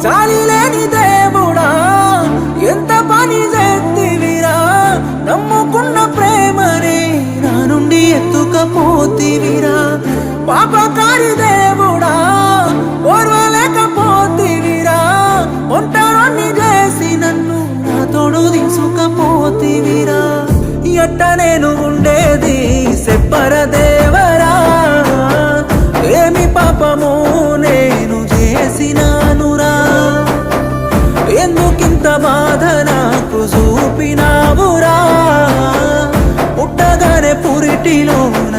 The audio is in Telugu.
చాలి లేని దేవుడా ఎంత పని చేతివిరా నమ్ముకున్న ప్రేమనే నా నుండి ఎత్తుకపోతివిరా పాపకారి దేవుడా ఓర్వలేకపోతివిరా ఒంటరిని చేసి నన్ను నా తోడు తీసుకపోతివిరా ఎట్ట నేను ఉండేది చెప్పర దేవరా ఏమి పాపము నేను చేసినానురా ఎందుకింత బాధ నాకు చూపినావురా పుట్టగానే పురిటిలోన